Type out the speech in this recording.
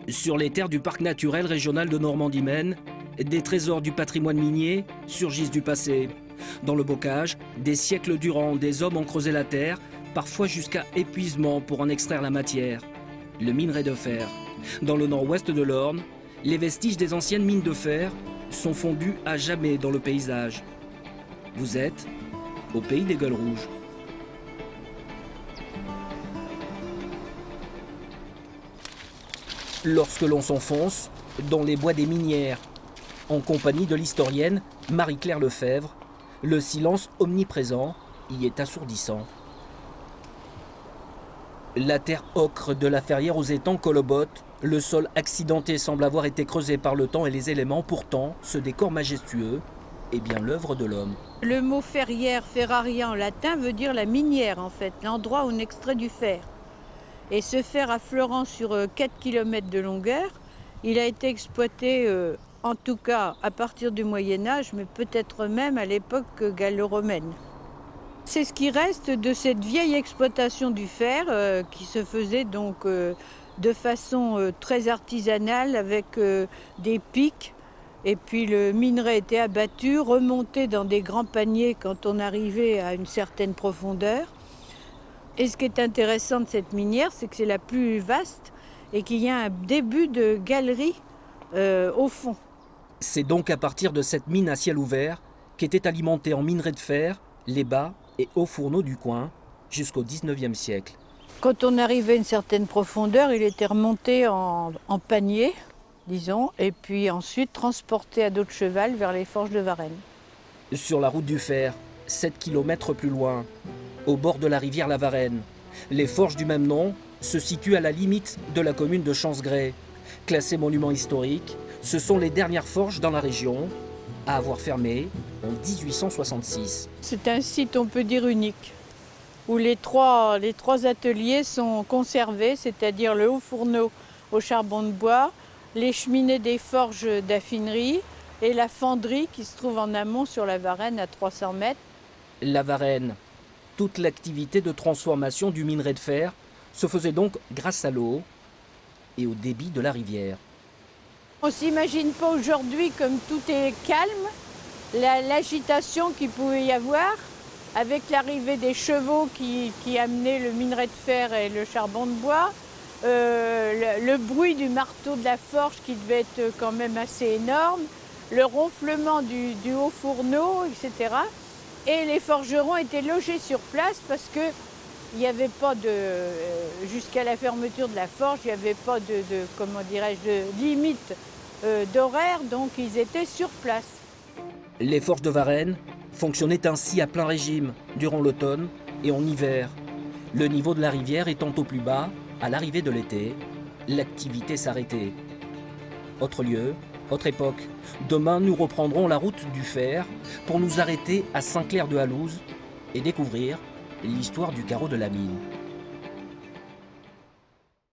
Sur les terres du parc naturel régional de Normandie-Maine, des trésors du patrimoine minier surgissent du passé. Dans le bocage, des siècles durant, des hommes ont creusé la terre, parfois jusqu'à épuisement pour en extraire la matière. Le minerai de fer. Dans le nord-ouest de l'Orne, les vestiges des anciennes mines de fer sont fondus à jamais dans le paysage. Vous êtes au pays des Gueules Rouges. Lorsque l'on s'enfonce dans les bois des minières, en compagnie de l'historienne Marie-Claire Lefebvre, le silence omniprésent y est assourdissant. La terre ocre de la Ferrière aux étangs colobote, le sol accidenté semble avoir été creusé par le temps et les éléments. Pourtant, ce décor majestueux est bien l'œuvre de l'homme. Le mot ferrière, ferraria en latin, veut dire la minière en fait, l'endroit où on extrait du fer. Et ce fer affleurant sur 4 km de longueur, il a été exploité en tout cas à partir du Moyen-Âge, mais peut-être même à l'époque gallo-romaine. C'est ce qui reste de cette vieille exploitation du fer qui se faisait donc de façon très artisanale avec des pics. Et puis le minerai était abattu, remonté dans des grands paniers quand on arrivait à une certaine profondeur. Et ce qui est intéressant de cette minière, c'est que c'est la plus vaste et qu'il y a un début de galerie au fond. C'est donc à partir de cette mine à ciel ouvert qu'étaient alimentés en minerai de fer les bas et hauts fourneaux du coin jusqu'au 19e siècle. Quand on arrivait à une certaine profondeur, il était remonté en panier, disons, et puis ensuite transporté à dos de cheval vers les forges de Varennes. Sur la route du fer, 7 km plus loin, au bord de la rivière la Varenne, les forges du même nom se situent à la limite de la commune de Champsgrès. Classées monument historique, ce sont les dernières forges dans la région à avoir fermé en 1866. C'est un site, on peut dire, unique, où les trois ateliers sont conservés, c'est-à-dire le haut fourneau au charbon de bois, les cheminées des forges d'affinerie et la fonderie qui se trouve en amont sur la Varenne à 300 mètres. La Varenne, toute l'activité de transformation du minerai de fer se faisait donc grâce à l'eau et au débit de la rivière. On ne s'imagine pas aujourd'hui comme tout est calme, l'agitation qu'il pouvait y avoir avec l'arrivée des chevaux qui amenaient le minerai de fer et le charbon de bois, le bruit du marteau de la forge qui devait être quand même assez énorme, le ronflement du haut fourneau, etc. Et les forgerons étaient logés sur place parce que il n'y avait pas jusqu'à la fermeture de la forge, il n'y avait pas de limite d'horaire, donc ils étaient sur place. Les forges de Varennes fonctionnaient ainsi à plein régime durant l'automne et en hiver. Le niveau de la rivière étant au plus bas, à l'arrivée de l'été, l'activité s'arrêtait. Autre lieu, autre époque. Demain, nous reprendrons la route du fer pour nous arrêter à Saint-Clair-de-Halouse et découvrir l'histoire du carreau de la mine.